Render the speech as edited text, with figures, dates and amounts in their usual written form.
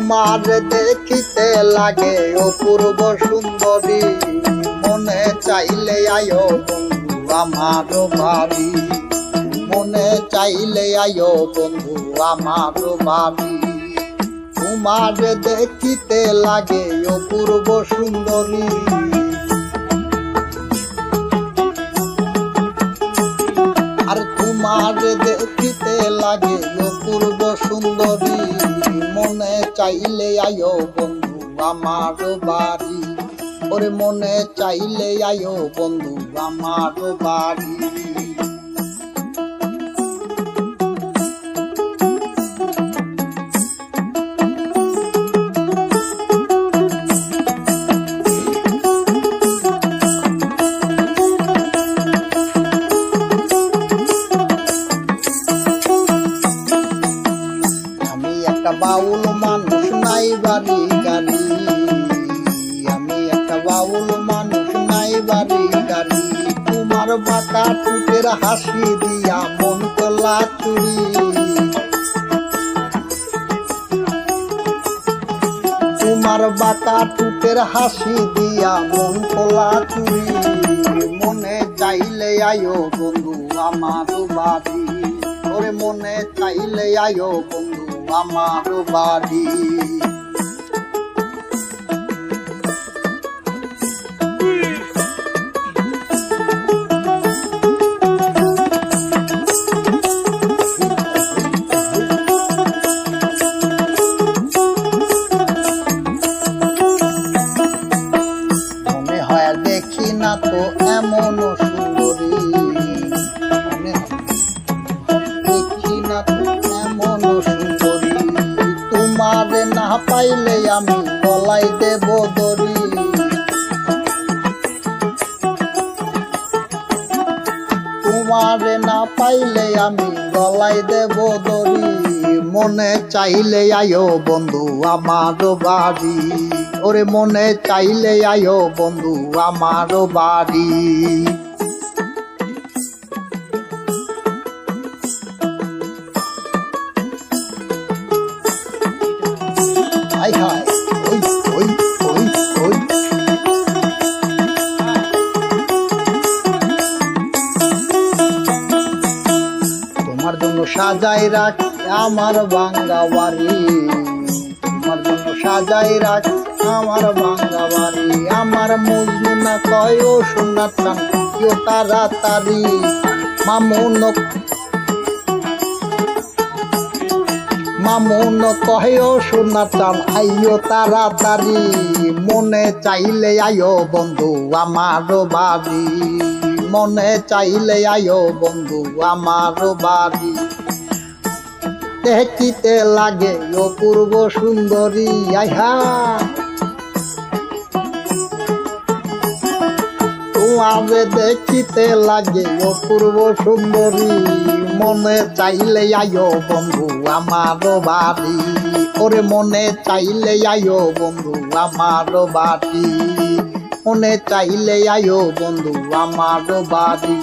তোমার দেখিতে লাগে অপূর্ব সুন্দরী, মনে চাইলে আয়ো বন্ধু আমার বাড়ি, মনে চাইলে আয়ো বন্ধু আমার বাড়ি। তোমার দেখিতে লাগে অপূর্ব সুন্দরী, আর তোমার দেখিতে লাগে অপূর্ব সুন্দরী, মনে চাইলে আয়ো বন্ধু আমার বাড়ি, ওরে মনে চাইলে আয়ো বন্ধু আমার বাড়ি। বাউল মানুষ নাই বাড়ি গাড়ি, আমি একটা বাউল মানুষ নাই বাড়ি গাড়ি। তোমার বাঁকা ঠোঁটের হাসি দিয়া মন কলা চুরি, তোমার বাঁকা ঠোঁটের হাসি দিয়া মন কলা চুরি, মনে চাইলে আয়ো বন্ধু আমার বাড়ি, ওরে মনে চাইলে আয়ো বন্ধু আমার বাড়ি। মনে হয় দেখি না তো এমন সুন্দরী, দেখি না তো এমন সুন্দরী, তোমারে না পাইলে আমি গলায় দেব দড়ি, তোমারে না পাইলে আমি গলায় দেব দড়ি, মনে চাইলে আয়ো বন্ধু আমার বাড়ি, ওরে মনে চাইলে আয়ো বন্ধু আমার বাড়ি। হাই হাই ওই ওই ওই ওই, তোমার জন্য সাজাই রাখ আমার ভাঙ্গা বাড়ি, তোমার জন্য সাজাই রাখ আমার ভাঙ্গা বাড়ি। আমার মজনু না কয় ও সোনার চান কেউ তাড়াতাড়ি, মামুন মামুন কহে ও সোনার চান আইও তাড়াতাড়ি, মনে চাইলে আয়ো বন্ধু আমার বাড়ি, মনে চাইলে আয়ো বন্ধু আমার বাড়ি। দেখিতে লাগে অপূর্ব সুন্দরী, আইহা তোমারে দেখিতে লাগে অপূর্ব সুন্দরী, মনে চাইলে আয়ো বন্ধু আমার বাড়ি, ওরে মনে চাইলে আয়ো বন্ধু আমার বাড়ি, মনে চাইলে আয়ো বন্ধু আমার বাড়ি।